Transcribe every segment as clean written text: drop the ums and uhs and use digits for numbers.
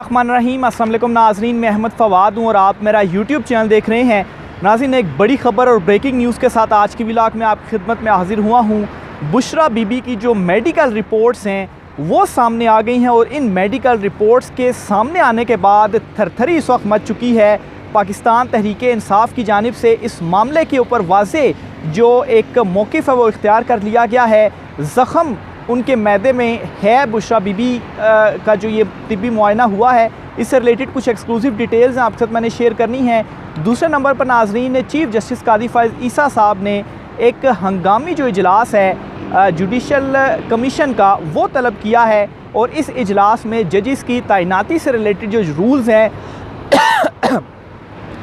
रहीम अस्सलाम वालेकुम नाज़रीन, मैं अहमद फ़वाद हूँ और आप मेरा यूट्यूब चैनल देख रहे हैं। नाज़रीन, एक बड़ी ख़बर और ब्रेकिंग न्यूज़ के साथ आज की व्लॉग में आपकी खिदमत में हाजिर हुआ हूँ। बुशरा बीबी की जो मेडिकल रिपोर्ट्स हैं वो सामने आ गई हैं और इन मेडिकल रिपोर्ट्स के सामने आने के बाद थरथरी इस वक्त मच चुकी है पाकिस्तान तहरीक इंसाफ की जानिब से। इस मामले के ऊपर वाज़े जो एक मौक़िफ़ है वो इख्तियार कर लिया गया है। ज़ख़म उनके मैदे में है। बुशरा बीबी का जो ये तिब्बी मुआयना हुआ है, इससे रिलेटेड कुछ एक्सक्लूसिव डिटेल्स हैं आपके साथ मैंने शेयर करनी है। दूसरे नंबर पर नाज़रीन, चीफ़ जस्टिस कादी फ़ाइज़ ईसा साहब ने एक हंगामी जो इजलास है जुडिशल कमीशन का वो तलब किया है और इस इजलास में जजेस की तैनाती से रिलेटेड जो रूल्स हैं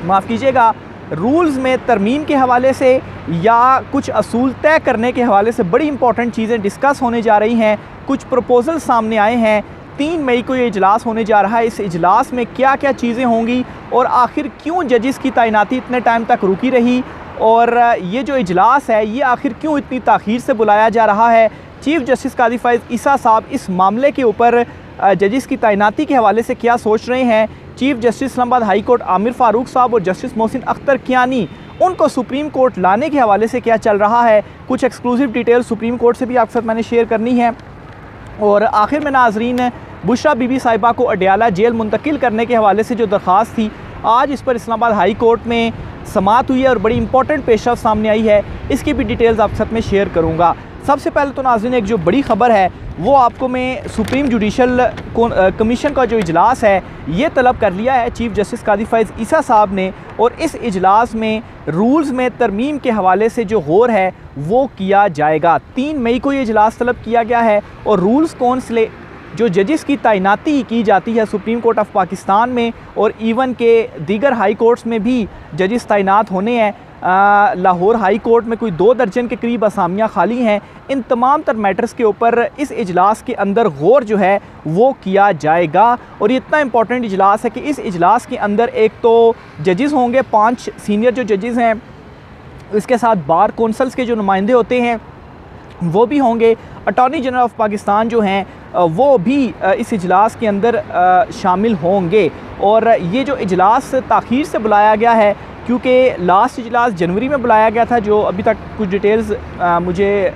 माफ़ कीजिएगा, रूल्स में तरमीम के हवाले से या कुछ असूल तय करने के हवाले से बड़ी इंपॉर्टेंट चीज़ें डिस्कस होने जा रही हैं। कुछ प्रपोजल सामने आए हैं। 3 मई को ये इजलास होने जा रहा है। इस इजलास में क्या क्या चीज़ें होंगी और आखिर क्यों जजेस की तैनाती इतने टाइम तक रुकी रही और ये जो इजलास है ये आखिर क्यों इतनी ताख़ीर से बुलाया जा रहा है। चीफ़ जस्टिस कादी फ़ाइज़ ईसा साहब इस मामले के ऊपर जजेस की तैनाती के हवाले से क्या सोच रहे हैं। Chief justice Islamabad high court Aamir Farooq साहब और जस्टिस मोहसिन अख्तर कियानी, उनको सुप्रीम कोर्ट लाने के हवाले से क्या चल रहा है। कुछ एक्सक्लूसिव डिटेल सुप्रीम कोर्ट से भी आपके साथ मैंने शेयर करनी है। और आखिर में नाज़रीन, बुशरा बीबी साहिबा को अडयाला जेल मुंतकिल करने के हवाले से जो दरख्वास्त थी, आज इस पर इस्लामाबाद हाई कोर्ट में समाअत हुई है और बड़ी इंपॉर्टेंट पेशरफ्त सामने आई है। इसकी भी डिटेल्स आपके साथ में शेयर करूँगा। सबसे पहले तो नाज़रीन, एक जो बड़ी ख़बर है वो आपको मैं सुप्रीम जुडिशल कमीशन का जो इजलास है ये तलब कर लिया है चीफ़ जस्टिस कादी फ़ाइज़ ईसा साहब ने, और इस इजलास में रूल्स में तरमीम के हवाले से जो गौर है वो किया जाएगा। 3 मई को ये इजलास तलब किया गया है और रूल्स कौंसिल जो जजेस की तैनाती की जाती है सुप्रीम कोर्ट ऑफ पाकिस्तान में और इवन के दीगर हाई कोर्ट्स में भी जजेस तैनात होने हैं। लाहौर हाई कोर्ट में कोई 2 दर्जन के करीब असामियाँ खाली हैं। इन तमाम तर मैटर्स के ऊपर इस इजलास के अंदर गौर जो है वो किया जाएगा और ये इतना इंपॉर्टेंट इजलास है कि इस इजलास के अंदर एक तो जजेस होंगे, 5 सीनियर जो जजेस हैं, इसके साथ बार कौंसल्स के जो नुमाइंदे होते हैं वो भी होंगे। अटॉर्नी जनरल ऑफ पाकिस्तान जो हैं वो भी इस इजलास के अंदर शामिल होंगे। और ये जो इजलास ताख़ीर से बुलाया गया है क्योंकि लास्ट इजलास जनवरी में बुलाया गया था, जो अभी तक कुछ डिटेल्स मुझे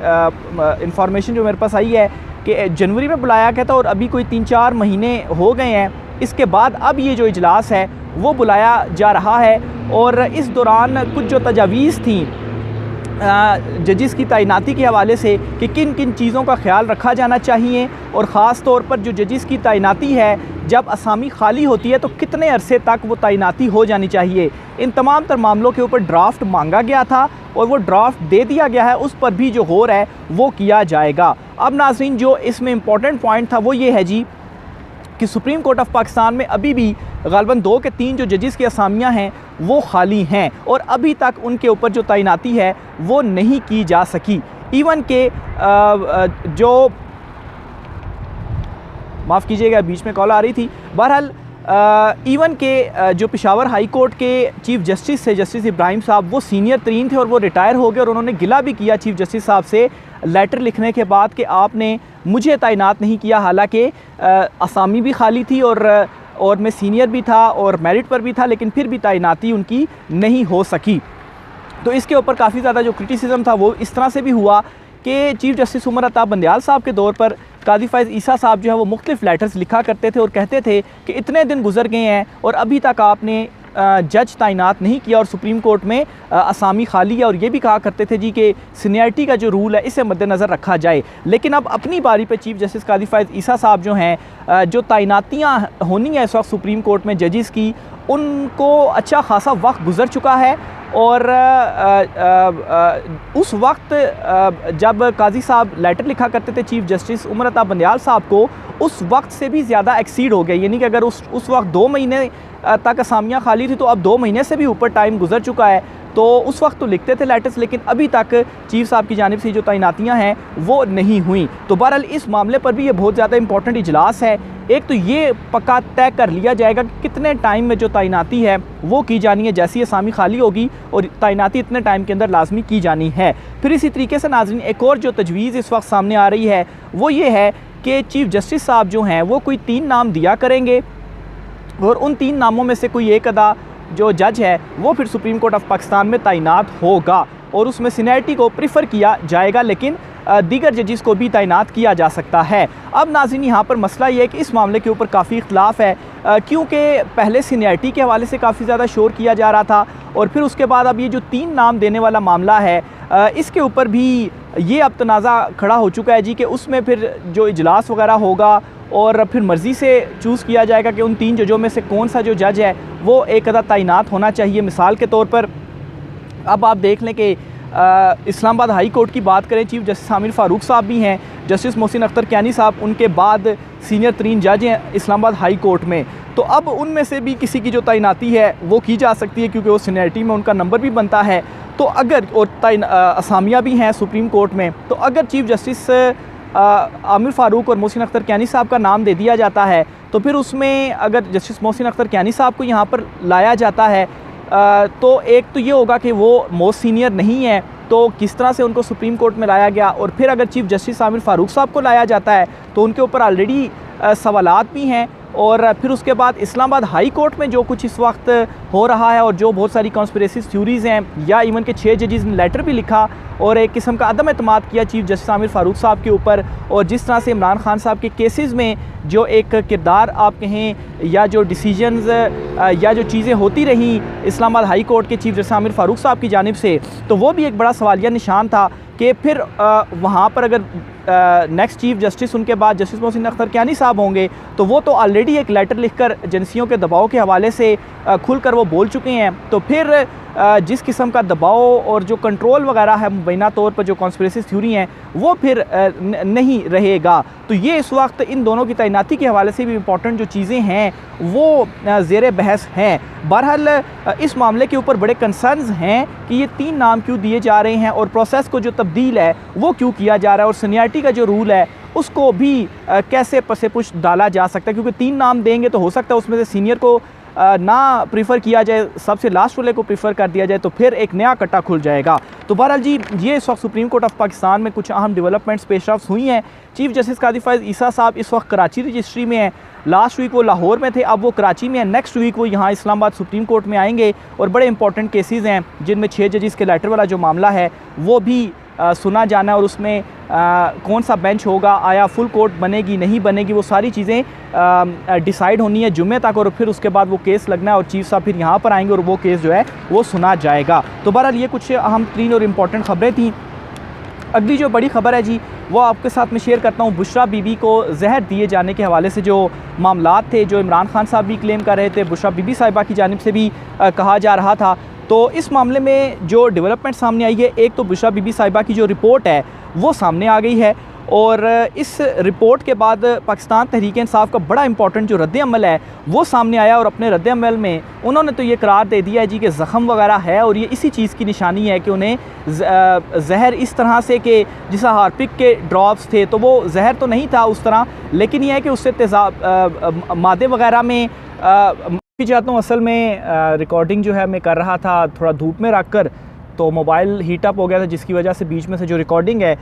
इंफॉर्मेशन जो मेरे पास आई है कि जनवरी में बुलाया गया था और अभी कोई 3-4 महीने हो गए हैं। इसके बाद अब ये जो इजलास है वो बुलाया जा रहा है और इस दौरान कुछ जो तजावीज़ थी जजेस की तैनाती के हवाले से कि किन किन चीज़ों का ख्याल रखा जाना चाहिए और ख़ास तौर पर जो जजेस की तैनाती है जब असामी खाली होती है तो कितने अरसे तक वो तैनाती हो जानी चाहिए, इन तमाम तर मामलों के ऊपर ड्राफ्ट मांगा गया था और वो ड्राफ्ट दे दिया गया है। उस पर भी जो गौर है वो किया जाएगा। अब नाज़रीन, जो इसमें इम्पॉर्टेंट पॉइंट था वो ये है जी कि सुप्रीम कोर्ट ऑफ पाकिस्तान में अभी भी ग़ालिबन 2 के 3 जो जजेस की असामियाँ हैं वो खाली हैं और अभी तक उनके ऊपर जो तैनाती है वो नहीं की जा सकी। इवन के जो माफ़ कीजिएगा बीच में कॉल आ रही थी। बहरहाल इवन के जो पेशावर हाई कोर्ट के चीफ़ जस्टिस थे जस्टिस इब्राहिम साहब, वो सीनियर तरीन थे और वो रिटायर हो गए और उन्होंने गिला भी किया चीफ़ जस्टिस साहब से लेटर लिखने के बाद कि आपने मुझे तैनात नहीं किया, हालांकि असामी भी खाली थी और मैं सीनियर भी था और मेरिट पर भी था, लेकिन फिर भी तैनाती उनकी नहीं हो सकी। तो इसके ऊपर काफ़ी ज़्यादा जो क्रिटिसिज्म था वो इस तरह से भी हुआ कि चीफ़ जस्टिस उमर अता बंदयाल साहब के दौर पर कादी फ़ाइज़ ईसा साहब जो है वो मुख्तलिफ़ लेटर्स लिखा करते थे और कहते थे कि इतने दिन गुजर गए हैं और अभी तक आपने जज तैनात नहीं किया और सुप्रीम कोर्ट में असामी खाली है, और ये भी कहा करते थे जी कि सीनियरिटी का जो रूल है इसे मद्देनज़र रखा जाए। लेकिन अब अपनी बारी पे चीफ़ जस्टिस कादी फ़ाइज़ ईसा साहब जो हैं जो तैनातियाँ होनी है इस वक्त सुप्रीम कोर्ट में जजेस की, उनको अच्छा खासा वक्त गुजर चुका है और उस वक्त जब काजी साहब लेटर लिखा करते थे चीफ़ जस्टिस उमर अता बंदयाल साहब को, उस वक्त से भी ज़्यादा एक्सीड हो गया। यानी कि अगर उस वक्त 2 महीने तक असामियाँ खाली थी तो अब 2 महीने से भी ऊपर टाइम गुजर चुका है। तो उस वक्त तो लिखते थे लेटर्स, लेकिन अभी तक चीफ़ साहब की जानिब से जो तैनातियाँ हैं वो नहीं हुई। तो बहरहाल इस मामले पर भी ये बहुत ज़्यादा इंपॉर्टेंट इजलास है। एक तो ये पक्का तय कर लिया जाएगा कि कितने टाइम में जो तैनाती है वो की जानी है, जैसी असामी खाली होगी और तैनाती इतने टाइम के अंदर लाजमी की जानी है। फिर इसी तरीके से नाज़रीन, एक और जो तजवीज़ इस वक्त सामने आ रही है वो ये है कि चीफ़ जस्टिस साहब जो हैं वो कोई 3 नाम दिया करेंगे और उन 3 नामों में से कोई एक अदा जो जज है वो फिर सुप्रीम कोर्ट ऑफ पाकिस्तान में तैनात होगा और उसमें सीनियरिटी को प्रीफर किया जाएगा, लेकिन दीगर जजिस को भी तैनात किया जा सकता है। अब नाज़रीन, यहाँ पर मसला ये है कि इस मामले के ऊपर काफ़ी इख्तलाफ है, क्योंकि पहले सीनियरिटी के हवाले से काफ़ी ज़्यादा शोर किया जा रहा था और फिर उसके बाद अब ये जो 3 नाम देने वाला मामला है इसके ऊपर भी ये अब तनाज़ा खड़ा हो चुका है जी कि उसमें फिर जो इजलास वगैरह होगा और फिर मर्ज़ी से चूज़ किया जाएगा कि उन 3 जजों में से कौन सा जो जज है वो एक अदा तैनात होना चाहिए। मिसाल के तौर पर अब आप देख लें कि इस्लामाबाद हाई कोर्ट की बात करें, चीफ जस्टिस आमिर फ़ारूक साहब भी हैं, जस्टिस मोहसिन अख्तर कैनी साहब उनके बाद सीनियर तरीन जज हैं इस्लामाबाद हाई कोर्ट में। तो अब उनमें से भी किसी की जो तैनाती है वो की जा सकती है, क्योंकि वो सीनियरिटी में उनका नंबर भी बनता है। तो अगर और असामियाँ भी हैं सुप्रीम कोर्ट में, तो अगर चीफ जस्टिस आमिर फ़ारूक और मोहसिन अख्तर कैनी साहब का नाम दे दिया जाता है, तो फिर उसमें अगर जस्टिस मोहसिन अख्तर कैनी साहब को यहाँ पर लाया जाता है तो एक तो ये होगा कि वो मोस्ट सीनियर नहीं है, तो किस तरह से उनको सुप्रीम कोर्ट में लाया गया। और फिर अगर चीफ जस्टिस आमिर फ़ारूक साहब को लाया जाता है तो उनके ऊपर ऑलरेडी सवालात भी हैं। और फिर उसके बाद इस्लामाबाद हाई कोर्ट में जो कुछ इस वक्त हो रहा है और जो बहुत सारी कॉन्स्पिरेसी थ्योरीज़ हैं, या इवन के 6 जजेस ने लेटर भी लिखा और एक किस्म का अदम एतमाद किया चीफ जस्टिस आमिर फ़ारूक साहब के ऊपर, और जिस तरह से इमरान खान साहब के केसेस में जो एक किरदार आप कहें या जो डिसीजंस या जो चीज़ें होती रहीं इस्लामाबाद हाई कोर्ट के चीफ जस्टिस आमिर फ़ारूक साहब की जानिब से, तो वो भी एक बड़ा सवालिया निशान था कि फिर वहाँ पर अगर नेक्स्ट चीफ जस्टिस उनके बाद जस्टिस मोहसिन अख्तर कैनी साहब होंगे तो वो तो ऑलरेडी एक लेटर लिखकर एजेंसियों के दबाव के हवाले से खुलकर वो बोल चुके हैं। तो फिर जिस किस्म का दबाव और जो कंट्रोल वगैरह है मुबैना तौर पर जो कॉन्स्पिरेसी थ्योरी हैं वो फिर नहीं रहेगा। तो ये इस वक्त इन दोनों की तैनाती के हवाले से भी इम्पॉर्टेंट जो चीज़ें हैं वो ज़ेर बहस हैं। बहरहाल इस मामले के ऊपर बड़े कंसर्न्स हैं कि ये 3 नाम क्यों दिए जा रहे हैं और प्रोसेस को जो तब्दील है वो क्यों किया जा रहा है, और सीनियरिटी का जो रूल है उसको भी कैसे पसे पुश डाला जा सकता है, क्योंकि 3 नाम देंगे तो हो सकता है उसमें से सीनियर को ना प्रीफ़र किया जाए, सबसे लास्ट वाले को प्रीफ़र कर दिया जाए, तो फिर एक नया कट्टा खुल जाएगा। तो बहरहाल जी, ये इस वक्त सुप्रीम कोर्ट ऑफ पाकिस्तान में कुछ अहम डेवलपमेंट्स पेशरफ्त हुई हैं। चीफ जस्टिस कादी फ़ैज़ ईसा साहब इस वक्त कराची रजिस्ट्री में हैं, लास्ट वीक वो लाहौर में थे, अब वो कराची में हैं। नेक्स्ट वीक वो यहाँ इस्लामाबाद सुप्रीम कोर्ट में आएंगे और बड़े इंपॉर्टेंट केसेस हैं जिनमें 6 जजेस के लेटर वाला जो मामला है वो भी सुना जाना है, और उसमें कौन सा बेंच होगा, आया फुल कोर्ट बनेगी नहीं बनेगी, वो सारी चीज़ें डिसाइड होनी है जुम्मे तक, और फिर उसके बाद वो केस लगना है और चीफ साहब फिर यहाँ पर आएंगे और वो केस जो है वो सुना जाएगा। तो बहरहाल ये कुछ अहम तरीन और इम्पॉर्टेंट खबरें थी। अगली जो बड़ी खबर है जी वो आपके साथ मैं शेयर करता हूँ। बुशरा बीबी को जहर दिए जाने के हवाले से जो मामलात थे, जो इमरान खान साहब भी क्लेम कर रहे थे, बुशरा बीबी साहिबा की जानिब से भी कहा जा रहा था। तो इस मामले में जो डेवलपमेंट सामने आई है, एक तो बुशरा बीबी साहिबा की जो रिपोर्ट है वो सामने आ गई है, और इस रिपोर्ट के बाद पाकिस्तान तहरीक इंसाफ का बड़ा इंपॉर्टेंट जो रद्द-ए-अमल है वो सामने आया, और अपने रद्द-ए-अमल में उन्होंने तो ये करार दे दिया है जी कि ज़ख़म वगैरह है, और ये इसी चीज़ की निशानी है कि उन्हें जहर इस तरह से कि जिस हार्पिक के ड्रॉप्स थे तो वो जहर तो नहीं था उस तरह, लेकिन यह है कि उससे तेज़ाब मादे वगैरह में भी चाहता हूँ। असल में रिकॉर्डिंग जो है मैं कर रहा था थोड़ा धूप में रख कर, तो मोबाइल हीट अप हो गया था, जिसकी वजह से बीच में से जो रिकॉर्डिंग है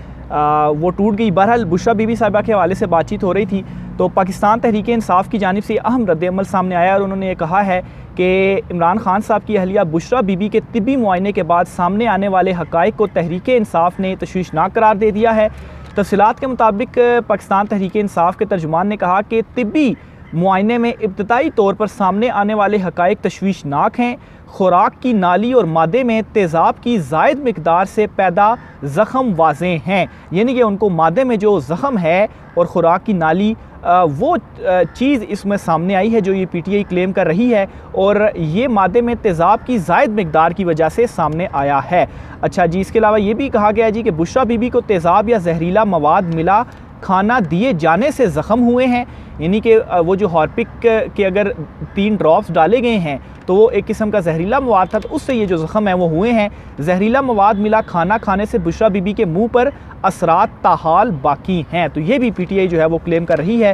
वो टूट गई। बहरहाल बुशरा बीबी साहिबा के हवाले से बातचीत हो रही थी, तो पाकिस्तान तहरीक इंसाफ की जानिब से अहम रद्द-ए-अमल सामने आया, और उन्होंने ये कहा है कि इमरान खान साहब की अहलिया बुशरा बीबी के तिब्बी मुआयने के बाद सामने आने वाले हक़ाइक़ को तहरीक इंसाफ ने तशवीशनाक करार दे दिया है। तफसीलात के मुताबिक पाकिस्तान तहरीक इंसाफ के तर्जुमान ने कहा कि तिब्बी मुआयने में इब्तदाई तौर पर सामने आने वाले हक़ाइक़ तशवीशनाक हैं। खुराक की नाली और मादे में तेज़ाब की ज़ायद मिकदार से पैदा ज़ख़म वाज़ेह हैं, यानी कि उनको मादे में जो ज़ख़म है और खुराक की नाली वो चीज़ इसमें सामने आई है जो ये PTI क्लेम कर रही है, और ये मादे में तेज़ाब की ज़ायद मिकदार की वजह से सामने आया है। अच्छा जी, इसके अलावा ये भी कहा गया जी कि बुशरा बीबी को तेज़ाब या जहरीला मवाद मिला खाना दिए जाने से ज़ख़म हुए हैं, यानी कि वो जो हार्पिक के अगर 3 ड्रॉप्स डाले गए हैं तो वो एक किस्म का जहरीला मवाद था, तो उससे ये जो ज़ख़म है वो हुए हैं। जहरीला मवाद मिला खाना खाने से बुशरा बीबी के मुंह पर असरात ताहाल बाकी हैं, तो ये भी PTI जो है वो क्लेम कर रही है।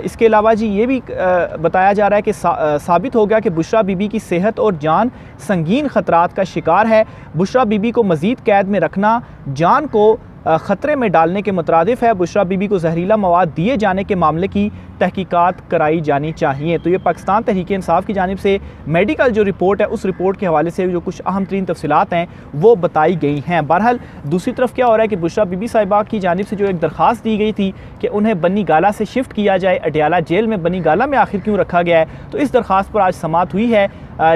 इसके अलावा जी ये भी बताया जा रहा है कि साबित हो गया कि बुशरा बीबी की सेहत और जान संगीन ख़तरात का शिकार है। बुशरा बीबी को मज़ीद कैद में रखना जान को ख़तरे में डालने के मुतरादिफ है। बुशरा बीबी को जहरीला मवाद दिए जाने के मामले की तहकीकात कराई जानी चाहिए। तो ये पाकिस्तान तहरीक इंसाफ की जानिब से मेडिकल जो रिपोर्ट है उस रिपोर्ट के हवाले से जो कुछ अहम तरीन तफसीलात हैं वो बताई गई हैं। बहरहाल दूसरी तरफ क्या हो रहा है कि बुशरा बीबी साहिबा की जानिब से जो एक दरख्वास्त दी गई थी कि उन्हें बनी गाला से शिफ्ट किया जाए, अडयाला जेल में बनी गाला में आखिर क्यों रखा गया है, तो इस दरख्वास्त पर आज समाअत हुई है।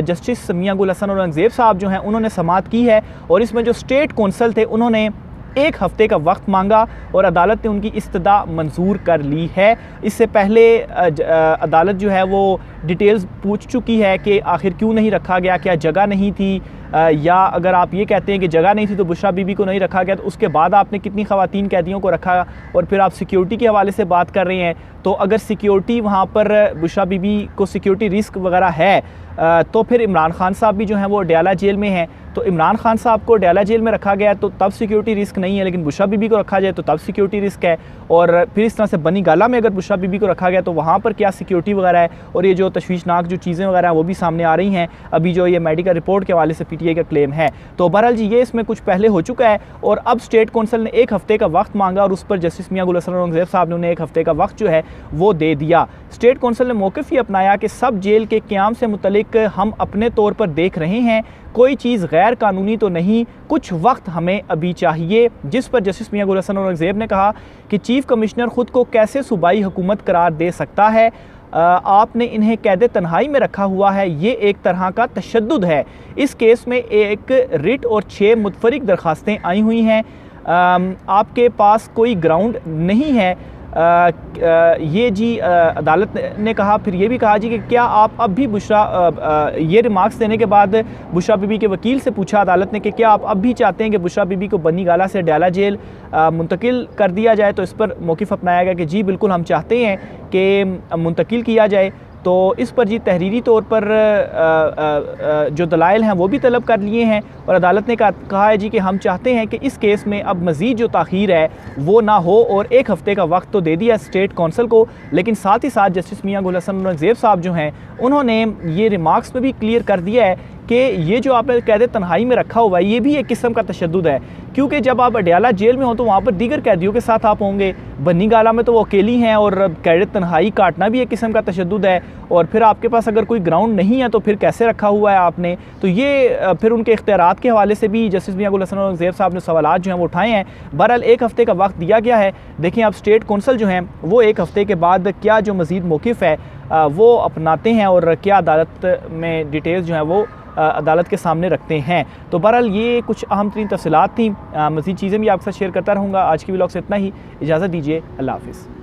जस्टिस मियां गुल हसन औरंगज़ेब साहब जो हैं उन्होंने समाअत की है और इसमें जो स्टेट कौंसल थे उन्होंने 1 हफ़्ते का वक्त मांगा और अदालत ने उनकी इस्तदा मंजूर कर ली है। इससे पहले अदालत जो है वो डिटेल्स पूछ चुकी है कि आखिर क्यों नहीं रखा गया, क्या जगह नहीं थी, या अगर आप ये कहते हैं कि जगह नहीं थी तो बुशरा बीबी को नहीं रखा गया, तो उसके बाद आपने कितनी ख़वातीन कैदियों को रखा, और फिर आप सिक्योरिटी के हवाले से बात कर रहे हैं। तो अगर सिक्योरिटी वहाँ पर बुशरा बीबी को सिक्योरिटी रिस्क वगैरह है तो फिर इमरान खान साहब भी जो हैं वो अडयाला जेल में हैं, तो इमरान खान साहब को अडयाला जेल में रखा गया तो तब सिक्योरिटी रिस्क नहीं है, लेकिन बुशरा बीबी को रखा जाए तो तब सिक्योरिटी रिस्क है। और फिर इस तरह से बनी गाला में अगर बुशरा बीबी को रखा गया तो वहाँ पर क्या सिक्योरिटी वगैरह है, और ये जो तशवीशनाक जो चीज़ें वगैरह हैं वो भी सामने आ रही हैं अभी जो ये मेडिकल रिपोर्ट के हवाले से PTI का क्लेम है। तो बहरहाल जी ये इसमें कुछ पहले हो चुका है और अब स्टेट कौंसल ने 1 हफ़्ते का वक्त मांगा और उस पर जस्टिस मियां गुल हसन औरंगज़ेब साहब ने उन्हें 1 हफ़्ते का वक्त जो है वो दे दिया। स्टेट कौंसल ने मौक़िफ़ ही अपनाया कि सब जेल के क़याम से मुतल्लिक हम अपने तौर पर देख रहे हैं, कोई चीज़ गैर कानूनी तो नहीं, कुछ वक्त हमें अभी चाहिए। जिस पर जस्टिस मियां गुल हसन औरंगज़ेब ने कहा कि चीफ़ कमिश्नर ख़ुद को कैसे सूबाई हुकूमत करार दे सकता है, आपने इन्हें कैद तन्हाई में रखा हुआ है, ये एक तरह का तशद्दुद है। इस केस में एक रिट और 6 मुतफरिक दरख्वास्तें आई हुई हैं, आपके पास कोई ग्राउंड नहीं है। ये जी अदालत ने कहा, फिर ये भी कहा जी कि क्या आप अब भी ये रिमार्क्स देने के बाद बुशरा बीबी के वकील से पूछा अदालत ने कि क्या आप अब भी चाहते हैं कि बुशरा बीबी को बनी गाला से अडयाला जेल मुंतकिल कर दिया जाए, तो इस पर मौक़िफ़ अपनाया गया कि जी बिल्कुल हम चाहते हैं कि मुंतकिल किया जाए। तो इस पर जी तहरीरी तौर पर जो दलाइल हैं वो भी तलब कर लिए हैं और अदालत ने कहा है जी कि हम चाहते हैं कि इस केस में अब मज़ीद जो ताख़ीर है वो ना हो, और 1 हफ़्ते का वक्त तो दे दिया स्टेट कौंसल को, लेकिन साथ ही साथ जस्टिस मियां गुल हसन औरंगज़ेब साहब जो हैं उन्होंने ये रिमार्क्स में भी क्लियर कर दिया है कि ये जो आपने कैद तन्हाई में रखा हुआ है ये भी एक किस्म का तशद्दुद है, क्योंकि जब आप अडयाला जेल में हो तो वहाँ पर दीगर कैदियों के साथ आप होंगे, बनी गाला में तो वो अकेली हैं, और कैद तन्हाई काटना भी एक किस्म का तशद्दुद है, और फिर आपके पास अगर कोई ग्राउंड नहीं है तो फिर कैसे रखा हुआ है आपने। तो ये फिर उनके इख्तियारात के हवाले से भी जस्टिस मियां गुल हसन औरंगज़ेब साहब ने सवालात जो हैं वो उठाए हैं। बहरहाल 1 हफ़्ते का वक्त दिया गया है, देखें अब स्टेट कौंसल जो हैं वो 1 हफ़्ते के बाद क्या जो मज़ीद मौक़िफ़ है वो अपनाते हैं और क्या अदालत में डिटेल्स जो हैं वो अदालत के सामने रखते हैं। तो बहरहाल ये कुछ अहम तरीन तफसीलात थी, मज़ीद चीज़ें भी आपके साथ शेयर करता रहूँगा। आज की व्लॉग से इतना ही, इजाज़त दीजिए, अल्लाह हाफ़िज़।